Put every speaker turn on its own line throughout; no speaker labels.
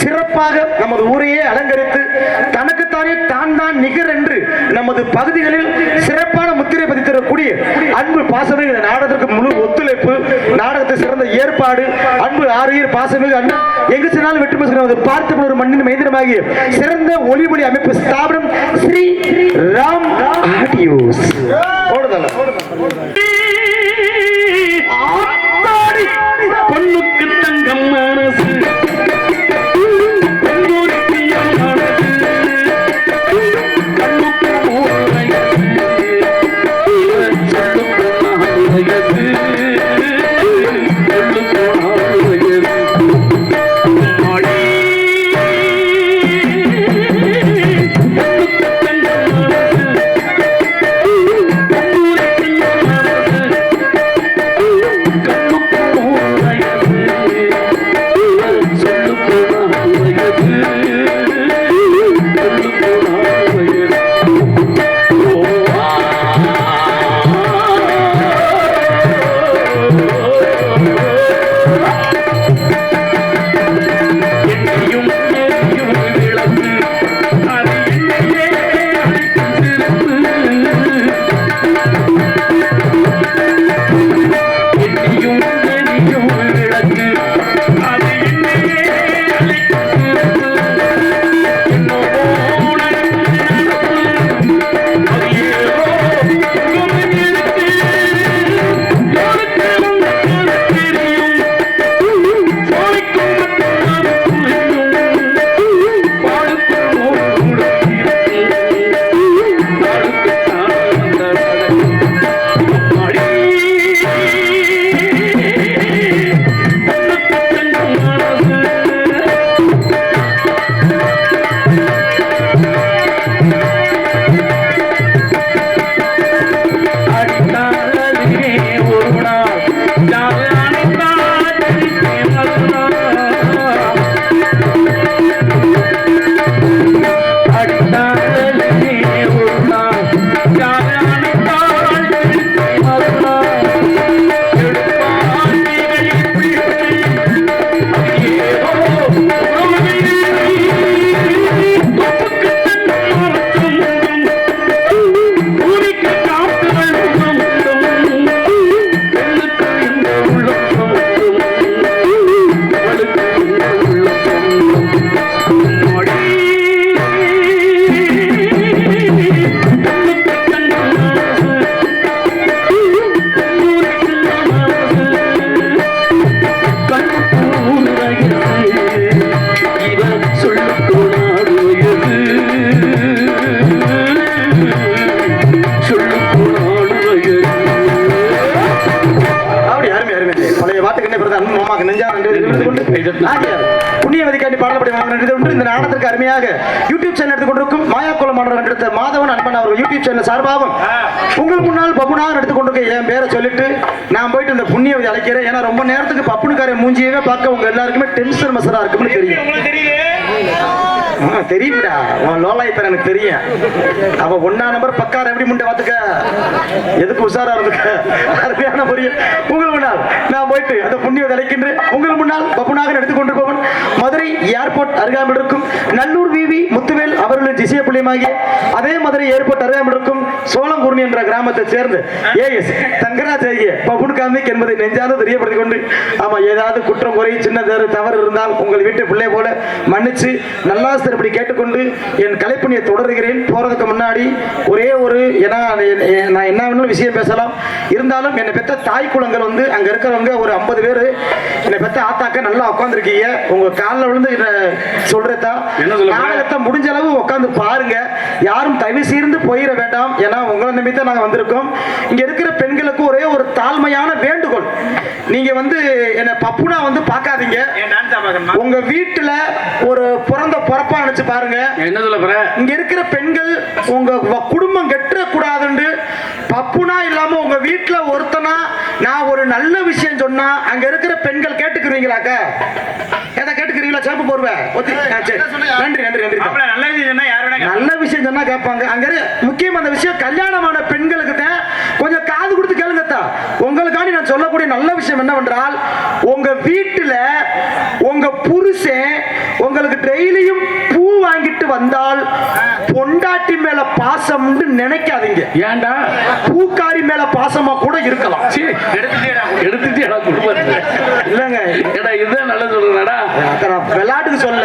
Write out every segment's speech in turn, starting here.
சிறப்பாக நமது ஊரையே அலங்கரித்து தனக்குத்தானே தான் நிகர் என்று நமது பகுதிகளில் சிறப்பான முத்திரை பதித்திடக்கூடிய அன்பு பாசமே இந்த நாடகத்திற்கு முழு ஒத்துழைப்பு, நாடகத்தை சிறந்த ஏற்பாடு, அன்பு ஆரியர் பாசமிகு அண்ணன் எங்கு சென்றாலும் வெற்றி பெறுகிறது பார்த்து ஒரு மண்ணின் மைந்தனமாகிய சிறந்த ஒளிமொழி அமைப்பு ஸ்தாபனம் ஸ்ரீ ராம் ஆடியோஸ்.
பொண்ணுக்கு தங்கம் மனசு
புண்ணியவதிக்காண்டி பாடப்படி இந்த நாடகத்திற்கு அருமையாக யூடியூப் சேனல் எடுத்துக் கொண்டிருக்கும் மாயாக்குளம் எடுத்த மாதவன் அன்பன் அவர்கள் யூடியூப் சேனல் சார்பாகவும் உங்களுக்கு முன்னால் பப்புனாக எடுத்துக் கொண்டிருக்க என் பேரை சொல்லிட்டு நான் போயிட்டு இந்த புண்ணியவதி அழைக்கிறேன். ஏன்னா ரொம்ப நேரத்துக்கு பப்புனுக்கார மூஞ்சியவே பார்க்க உங்க எல்லாருக்குமே டென்ஷன் மசரா இருக்குன்னு தெரியும்டா. உன் லோலாயத்தர் எனக்கு தெரியும். அவ ஒன்னா நம்பர் பக்கார எப்படி முண்டை பாத்துக்க, எதுக்கு உஷாரா இருந்துக்க, அருமையான புரியும். உங்கள் முன்னால் நான் போயிட்டு அந்த புண்ணியவதி அழைக்கின்றேன். உங்கள் முன்னால் பப்புனாக எடுத்துக்கொண்டு போவன் மதுரை ஏர்போர்ட் அருகாமல் இருக்கும் நல்லூர் விவி முத்துவேல் அவர்களின் திசைய புள்ளியமாகிய அதே மதுரை ஏர்போர்ட் அருகாமல் இருக்கும் சோளங்குர்ணி என்ற கிராமத்தை சேர்ந்து ஏஎஸ் தங்கராஜ் ஆகிய பப்புன் காமிக் என்பதை நெஞ்சாவது தெரியப்படுத்திக் கொண்டு, ஆமா ஏதாவது குற்றம் குறை சின்ன தவறு இருந்தால் உங்கள் வீட்டு பிள்ளை போல மன்னிச்சு நல்லா இப்படி கேட்டுக்கொண்டு என் கலைப்பணியை தொடர்கிறேன். போறதுக்கு முன்னாடி ஒரே ஒரு நான் என்ன வேணும் விஷயம் பேசலாம், இருந்தாலும் என்னை பெற்ற தாய் குளங்கள் வந்து அங்க இருக்கிறவங்க ஒரு 50 பேர் என்னை பெற்ற ஆத்தாக்க நல்லா உட்காந்துருக்கீங்க. உங்க காலில் விழுந்து சொல்றதா நாடகத்தை முடிஞ்ச அளவு உட்காந்து பாருங்க. யாரும் தயவு செய்து போயிட வேண்டாம். ஏன்னா உங்களை நிமித்தம் நாங்க வந்திருக்கோம். இங்க இருக்கிற பெண்களுக்கு ஒரே ஒரு தாழ்மையான வேண்டுகோள், நீங்க வந்து என்ன பப்புனா வந்து பார்க்காதீங்க. உங்க வீட்டுல ஒரு பிறந்த பொறப்பா நினைச்சு பாருங்க. என்ன சொல்ல போற, இங்க இருக்கிற பெண்கள் உங்க குடும்பம் கெட்ட கூடாதுன்னு பப்புனா இல்லாம உங்க வீட்டுல ஒருத்தனா நான் ஒரு நல்ல விஷயம் சொன்னா அங்க இருக்கிற பெண்கள் கேட்டுக்கிறீங்களாக்க? எதை கேட்டுக்கிறீங்களா? சேப்பு போடுவேன். நன்றி நன்றி நன்றி. நல்ல விஷயம் சொன்னா கேட்பாங்க. அங்க முக்கியம் அந்த விஷயம் கல்யாணமான பெண்களுக்கு தான் கொஞ்சம் காது கொடுத்து கேளுங்கத்தா. உங்களுக்காண்டி நான் சொல்லக்கூடிய நல்ல விஷயம் என்னவென்றால், உங்க வீட்டுல உங்க புருஷன் உங்களுக்கு டெய்லியும் பூ வாங்கிட்டு வந்தால் பொண்டாட்டி மேல பாசம் நினைக்காதீங்க.
ஏன்டா
பூக்காரி மேல பாசமா கூட இருக்கலாம்.
எடுத்துட்டு
இல்லங்க
இதுதான் நல்ல சொல்லுங்கடா.
விளையாட்டுக்கு சொல்ல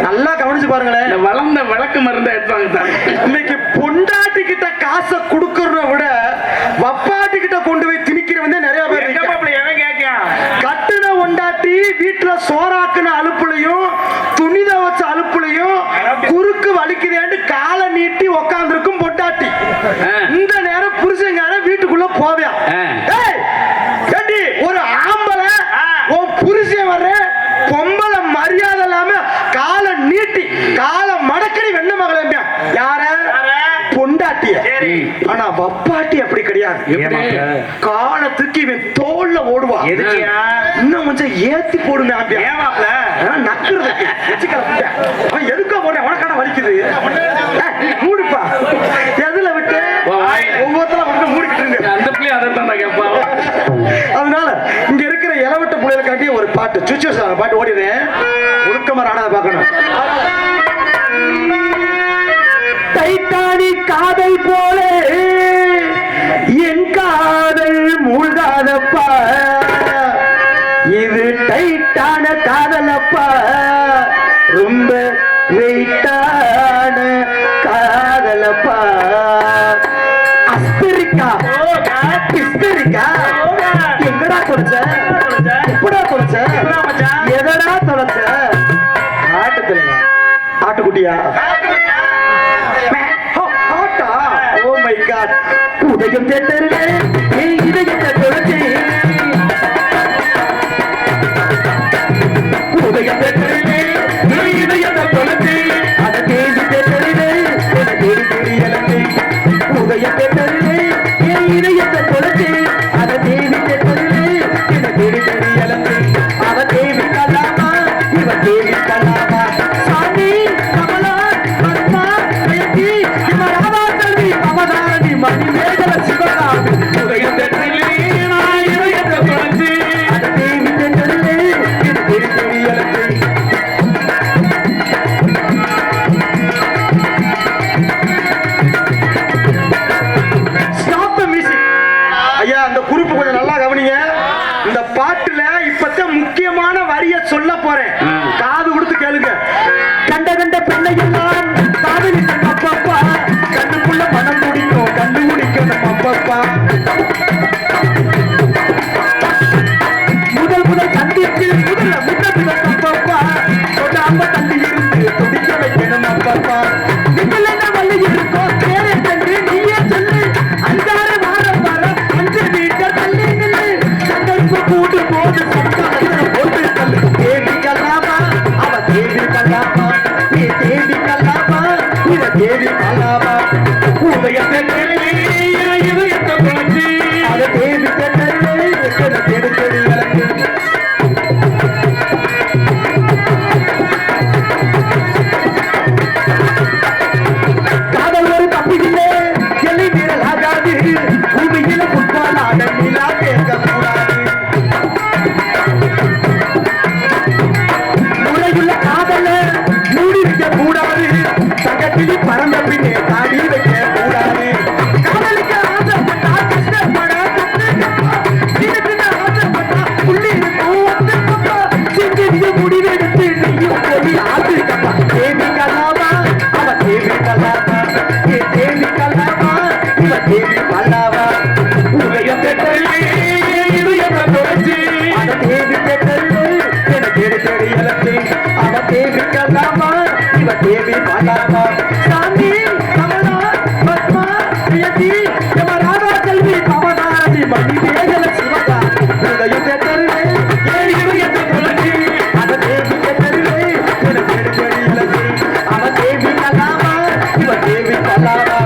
நல்லா கவனிச்சு பாருங்களேன்.
வளர்ந்த விளக்கு மருந்த எடுத்தாங்க.
இன்னைக்கு பொண்டாட்டி கிட்ட காசை கொடுக்கறத விட வப்பாட்டி கிட்ட கொண்டு போய் திணிக்கிறவங்க நிறைய பேர். கட்டுன பொண்டாட்டி வீட்டுல சோறாக்குன அலுப்புலையும் துணித வச்ச அலுப்புலையும் குறுக்கு வலிக்குதேன்னு காலை நீட்டி உக்காந்துருக்கும் பொண்டாட்டி. இந்த நேரம் புருஷங்கார வீட்டுக்குள்ள போவியா? ஒரு ஆம்பளை உன் புருஷன் வர்ற பொம்பளை மரியாதை இல்லாம காலை நீட்டி காலை மடக்கடி வெண்ண மகள யார பொண்டாட்டிய. ஆனா வப்பாட்டி அப்படி கிடையாது. காலத்துக்கு இவன் தோல்ல ஓடுவான். இன்னும் கொஞ்சம் ஏத்தி போடுங்க நக்குறதுக்கு. அவன் எதுக்கோ போடுறேன் உனக்கான வலிக்குது மூடுப்பா. எதுல விட்டு ஒவ்வொருத்தர வந்து மூடிக்கிட்டு அந்த பிள்ளை அதை கேட்பா. அதனால இங்க இருக்கிற இளவட்ட புள்ளைகளுக்காண்டி ஒரு பாட்டு சுச்சு பாட்டு ஓடிடுறேன். ஒழுக்கமா ராணா பார்க்கணும். டைட்டானிக் காதல் போல என் காதல் மூழ்காதப்பா, இது டைட்டான காதலப்பா, ரொம்ப வெயிட்டான காதலப்பா. அஸ்திரிக்கா பிஸ்திரிக்கா எங்கடா தொலைச்ச, எப்படா தொலைச்ச, எதடா தொலைச்ச? ஆட்டுக்குலைங்க ஆட்டுக்குட்டியா? Oh my God! உதயம் தேட்டரிலே இதயத்தை தொலைச்சி, உதயம் தேட்டரிலே இதயத்தை தொலைச்சி, அதை தேடி தேட்டரிலே தேடி தேடி இழந்து, உதயம் தேட்டரிலே இதயத்தை தொலைச்சி, அதை தேடி தேட்டரிலே தேடி தேடி இழந்து, அவ தேவி கலாமா இவ தேவி கலாமா, சாமி கமலா பத்மா பயத்தி இவராவா கல்வி அவதாரணி மணி மேகல சிவகாமி, உதயம் தேட்டரிலே இதயத்தை தொலைச்சி, அதை தேவி தேட்டரிலே தேடி தேடி இழந்து. ஐயா அந்த குறிப்பு கொஞ்சம் நல்லா கவனிங்க. இந்த பாட்டுல இப்பதான் முக்கியமான வரிய சொல்ல போறேன், காது கொடுத்து கேளுங்க. கண்ட கண்ட பெண்ணை எல்லாம் காதலிக்க அப்பப்பா, கண்ணுக்குள்ள மனம் முடிக்கும் கண்டு முடிக்கணும் அப்பப்பா, முதல் முதல் சந்தித்து முதல்ல முன்னபித அப்பப்பா, தொடாம தள்ளி இருந்து துடிக்க வைக்கணும் அப்பப்பா, நீங்கள் என்ன வள்ளி இருக்கோம் பேரை சென்று நீயே சொல்லு, அஞ்சாறு வாரம் வர அஞ்சு மீட்டர் தள்ளி நில்லு, சந்தர்ப்பு கூடு போது போட்டு தள்ளு, தேவி கல்லாமா அவ தேவி கல்லாமா, நீ தேவி கல்லாமா இவ தேவி கல்லாமா, உதயத்தை இதயத்தை தொலைச்சி, அதை தேவி கல்லு தேடி தேடி இழந்து. காதல் ஒரு தப்பில்லை எல்லை மீறல் ஆகாது, பூமியில புட்பால் ஆட நிலா கேட்க கூடாது, முறையுள்ள காதல மூடி வைக்க கூடாது, தங்கத்திலி பறந்த பின்னே தாடி வைக்க கூடாது, காதலிக்க ஆசைப்பட்டா கஷ்டப்பட சின்ன சின்ன ஆசைப்பட்டா புள்ளி இருக்கும் செஞ்சு முடிவெடுத்து நீயும் போய் ஆசிரிக்கப்பா, தேவி கலாமா அவ தேவி கலாமா, ஏ தேவி கலாமா இவ தேவி கலாமா, உதயம் பெற்றே இதயத்தை தொலைச்சி, அத தேவி பெற்றே என தேடி தேடி இழந்து, அவ தேவி கலாமா இவ தேவி கலாமா, சாமி கமலா பத்மா பிரியதி யமராஜா கல்வி அவதாரணி மணி மேகல சிவகா, உதயம் பெற்றே இதயத்தை தொலைச்சி, அத தேவி பெற்றே என தேடி தேடி இழந்து, அவ தேவி கலாமா இவ தேவி கலாமா.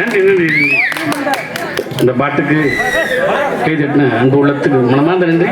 நன்றி நன்றி நன்றி. இந்த பாட்டுக்கு கை தட்டின அன்பு உள்ளத்துக்கு மனமார்ந்த நன்றி.